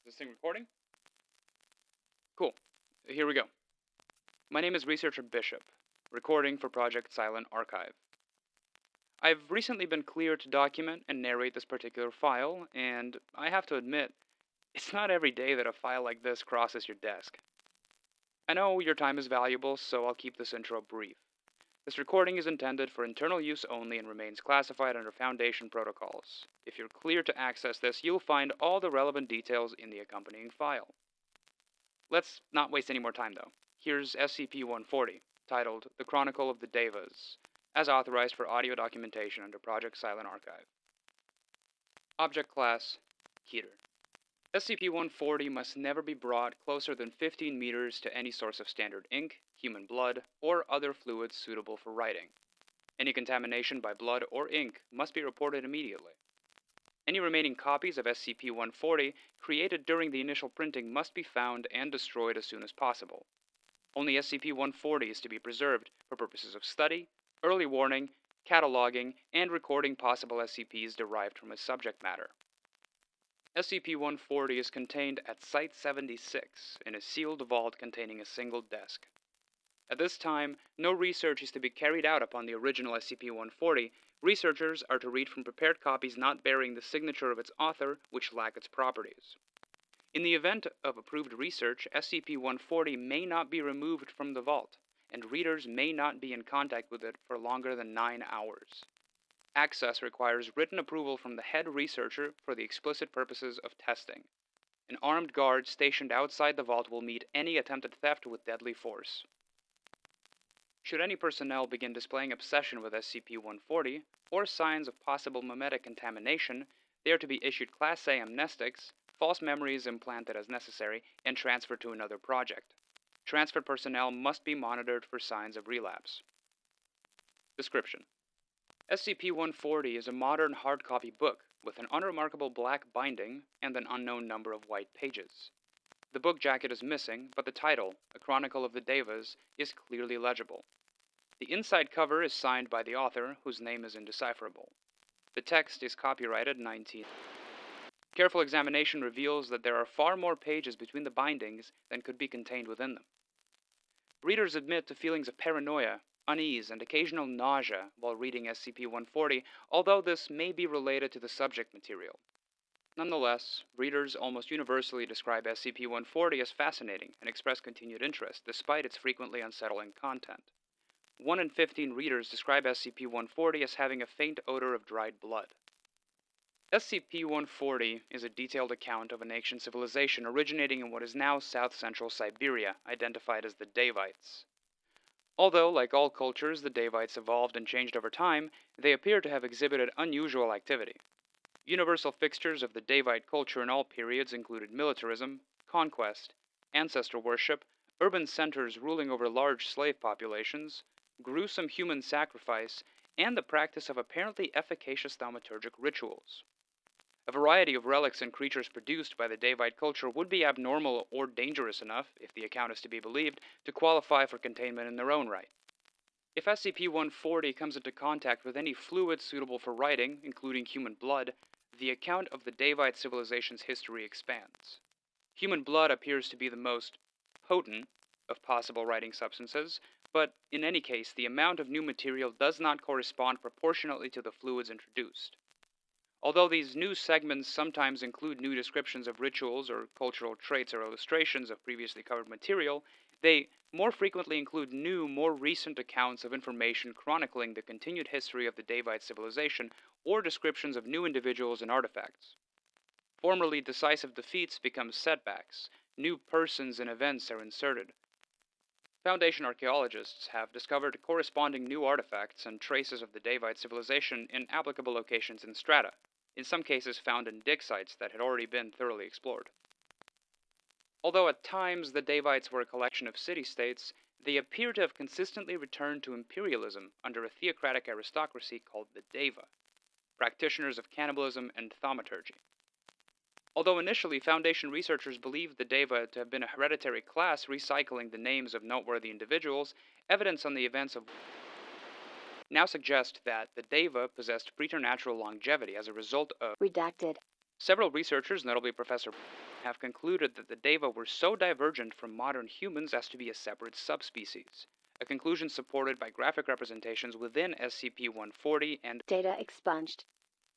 Is this thing recording? Cool. Here we go. My name is Researcher Bishop, recording for Project Silent Archive. I've recently been cleared to document and narrate this particular file, and I have to admit, it's not every day that a file like this crosses your desk. I know your time is valuable, so I'll keep this intro brief. This recording is intended for internal use only and remains classified under Foundation protocols. If you're clear to access this, you'll find all the relevant details in the accompanying file. Let's not waste any more time, though. Here's SCP-140, titled The Chronicle of the Daevas, as authorized for audio documentation under Project Silent Archive. Object Class, Keter. SCP-140 must never be brought closer than 15 meters to any source of standard ink, human blood, or other fluids suitable for writing. Any contamination by blood or ink must be reported immediately. Any remaining copies of SCP-140 created during the initial printing must be found and destroyed as soon as possible. Only SCP-140 is to be preserved for purposes of study, early warning, cataloging, and recording possible SCPs derived from its subject matter. SCP-140 is contained at Site-76 in a sealed vault containing a single desk. At this time, no research is to be carried out upon the original SCP-140. Researchers are to read from prepared copies not bearing the signature of its author, which lack its properties. In the event of approved research, SCP-140 may not be removed from the vault, and readers may not be in contact with it for longer than 9 hours. Access requires written approval from the head researcher for the explicit purposes of testing. An armed guard stationed outside the vault will meet any attempted theft with deadly force. Should any personnel begin displaying obsession with SCP-140 or signs of possible memetic contamination, they are to be issued Class A amnestics, false memories implanted as necessary, and transferred to another project. Transferred personnel must be monitored for signs of relapse. Description: SCP-140 is a modern hard-copy book with an unremarkable black binding and an unknown number of white pages. The book jacket is missing, but the title, A Chronicle of the Daevas, is clearly legible. The inside cover is signed by the author, whose name is indecipherable. The text is copyrighted 19. Careful examination reveals that there are far more pages between the bindings than could be contained within them. Readers admit to feelings of paranoia, unease, and occasional nausea while reading SCP-140, although this may be related to the subject material. Nonetheless, readers almost universally describe SCP-140 as fascinating and express continued interest, despite its frequently unsettling content. 1 in 15 readers describe SCP-140 as having a faint odor of dried blood. SCP-140 is a detailed account of an ancient civilization originating in what is now south-central Siberia, identified as the Daevites. Although, like all cultures, the Daevites evolved and changed over time, they appear to have exhibited unusual activity. Universal fixtures of the Daevite culture in all periods included militarism, conquest, ancestor worship, urban centers ruling over large slave populations, gruesome human sacrifice, and the practice of apparently efficacious thaumaturgic rituals. A variety of relics and creatures produced by the Daevite culture would be abnormal or dangerous enough, if the account is to be believed, to qualify for containment in their own right. If SCP-140 comes into contact with any fluid suitable for writing, including human blood, the account of the Daevite civilization's history expands. Human blood appears to be the most potent of possible writing substances, but in any case, the amount of new material does not correspond proportionately to the fluids introduced. Although these new segments sometimes include new descriptions of rituals or cultural traits or illustrations of previously covered material, they more frequently include new, more recent accounts of information chronicling the continued history of the Daevite civilization or descriptions of new individuals and artifacts. Formerly decisive defeats become setbacks, new persons and events are inserted. Foundation archaeologists have discovered corresponding new artifacts and traces of the Daevite civilization in applicable locations in strata, in some cases found in dig sites that had already been thoroughly explored. Although at times the Daevites were a collection of city-states, they appear to have consistently returned to imperialism under a theocratic aristocracy called the Daeva, practitioners of cannibalism and thaumaturgy. Although initially Foundation researchers believed the Daeva to have been a hereditary class recycling the names of noteworthy individuals, evidence on the events of now suggest that the Daeva possessed preternatural longevity as a result of Redacted. Several researchers, notably Professor, have concluded that the Daeva were so divergent from modern humans as to be a separate subspecies, a conclusion supported by graphic representations within SCP-140 and Data expunged.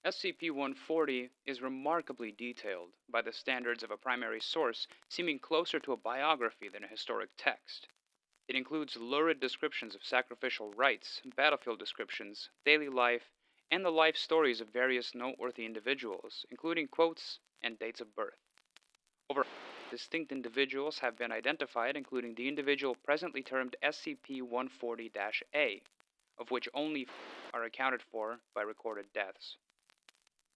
SCP-140 is remarkably detailed by the standards of a primary source, seeming closer to a biography than a historic text. It includes lurid descriptions of sacrificial rites, battlefield descriptions, daily life, and the life stories of various noteworthy individuals, including quotes and dates of birth. Over distinct individuals have been identified, including the individual presently termed SCP-140-A, of which only are accounted for by recorded deaths.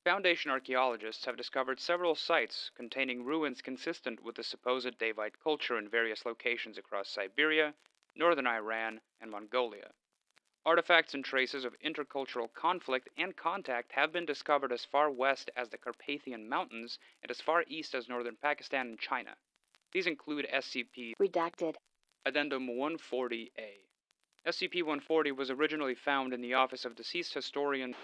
Foundation archaeologists have discovered several sites containing ruins consistent with the supposed Daevite culture in various locations across Siberia, northern Iran, and Mongolia. Artifacts and traces of intercultural conflict and contact have been discovered as far west as the Carpathian Mountains and as far east as northern Pakistan and China. These include SCP Redacted. Addendum 140-A. SCP-140 was originally found in the office of deceased historian.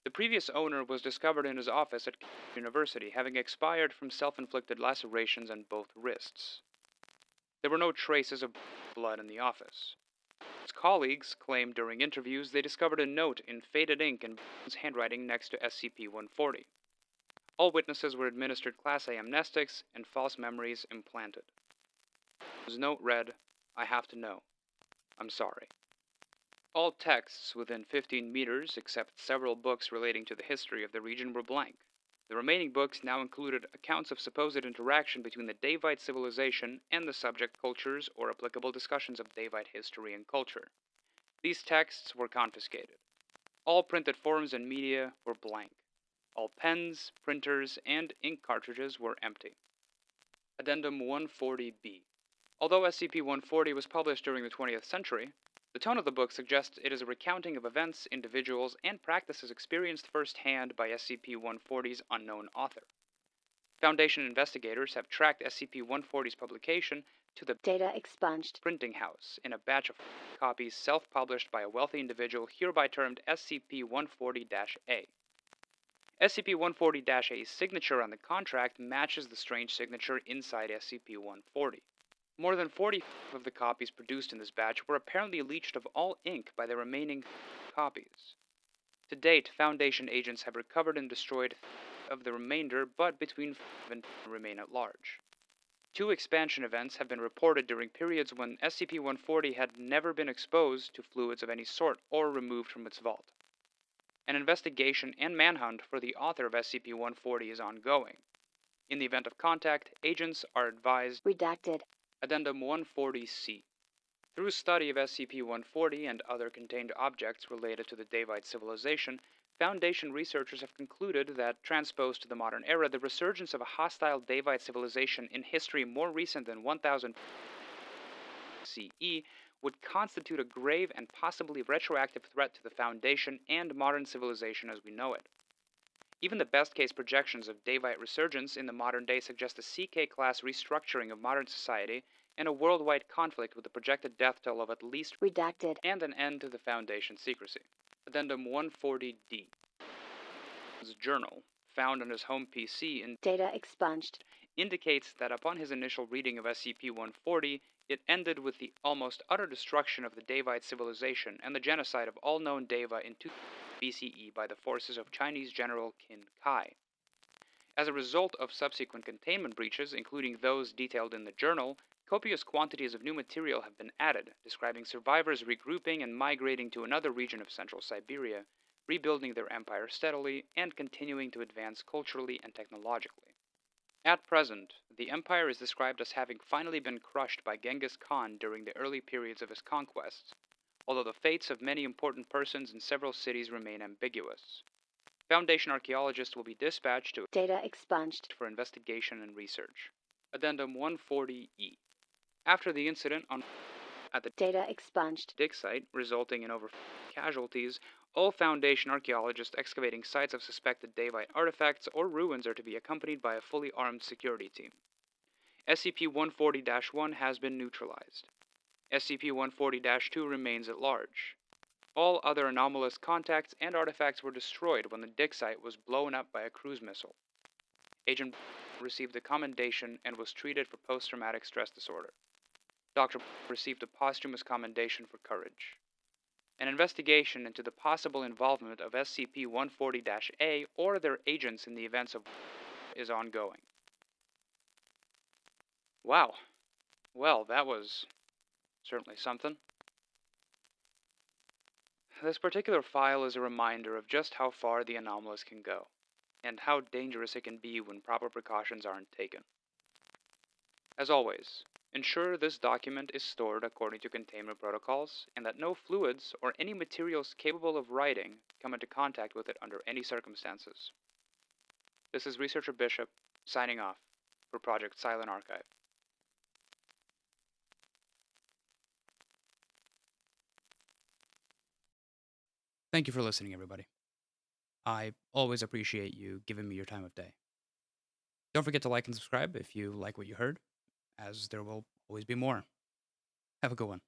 The previous owner was discovered in his office at University, having expired from self-inflicted lacerations on both wrists. There were no traces of blood in the office. His colleagues claimed during interviews they discovered a note in faded ink in his handwriting next to SCP-140. All witnesses were administered Class A amnestics and false memories implanted. His note read, "I have to know. I'm sorry." All texts within 15 meters, except several books relating to the history of the region, were blank. The remaining books now included accounts of supposed interaction between the Daevite civilization and the subject cultures or applicable discussions of Daevite history and culture. These texts were confiscated. All printed forms and media were blank. All pens, printers, and ink cartridges were empty. Addendum 140-B. Although SCP-140 was published during the 20th century, the tone of the book suggests it is a recounting of events, individuals, and practices experienced firsthand by SCP-140's unknown author. Foundation investigators have tracked SCP-140's publication to the Data expunged. printing house in a batch of copies self-published by a wealthy individual hereby termed SCP-140-A. SCP-140-A's signature on the contract matches the strange signature inside SCP-140. More than 40 of the copies produced in this batch were apparently leached of all ink by the remaining copies. To date, Foundation agents have recovered and destroyed of the remainder, but between 5 and 10 remain at large. 2 expansion events have been reported during periods when SCP-140 had never been exposed to fluids of any sort or removed from its vault. An investigation and manhunt for the author of SCP-140 is ongoing. In the event of contact, agents are advised. Redacted. Addendum 140-C. Through study of SCP-140 and other contained objects related to the Daevite civilization, Foundation researchers have concluded that, transposed to the modern era, the resurgence of a hostile Daevite civilization in history more recent than 1000 CE would constitute a grave and possibly retroactive threat to the Foundation and modern civilization as we know it. Even the best-case projections of Daevite resurgence in the modern day suggest a CK-class restructuring of modern society and a worldwide conflict with a projected death toll of at least Redacted. and an end to the Foundation's secrecy. Addendum 140-D. His journal, found on his home PC in Data expunged. indicates that upon his initial reading of SCP-140, it ended with the almost utter destruction of the Daevite civilization and the genocide of all known Daeva in 2000 BCE by the forces of Chinese General Qin Kai. As a result of subsequent containment breaches, including those detailed in the journal, copious quantities of new material have been added, describing survivors regrouping and migrating to another region of central Siberia, rebuilding their empire steadily, and continuing to advance culturally and technologically. At present, the empire is described as having finally been crushed by Genghis Khan during the early periods of his conquests, although the fates of many important persons in several cities remain ambiguous. Foundation archaeologists will be dispatched to Data expunged. for investigation and research. Addendum 140-E. After the incident at the Data expunged. dig site, resulting in over 50 casualties, all Foundation archaeologists excavating sites of suspected Daevite artifacts or ruins are to be accompanied by a fully armed security team. SCP-140-1 has been neutralized. SCP-140-2 remains at large. All other anomalous contacts and artifacts were destroyed when the dig site was blown up by a cruise missile. Agent received a commendation and was treated for post-traumatic stress disorder. Dr. received a posthumous commendation for courage. An investigation into the possible involvement of SCP-140-A or their agents in the events of is ongoing. Wow. Well, that was certainly something. This particular file is a reminder of just how far the anomalous can go, and how dangerous it can be when proper precautions aren't taken. As always, ensure this document is stored according to containment protocols, and that no fluids or any materials capable of writing come into contact with it under any circumstances. This is Researcher Bishop, signing off for Project Silent Archive. Thank you for listening, everybody. I always appreciate you giving me your time of day. Don't forget to like and subscribe if you like what you heard, as there will always be more. Have a good one.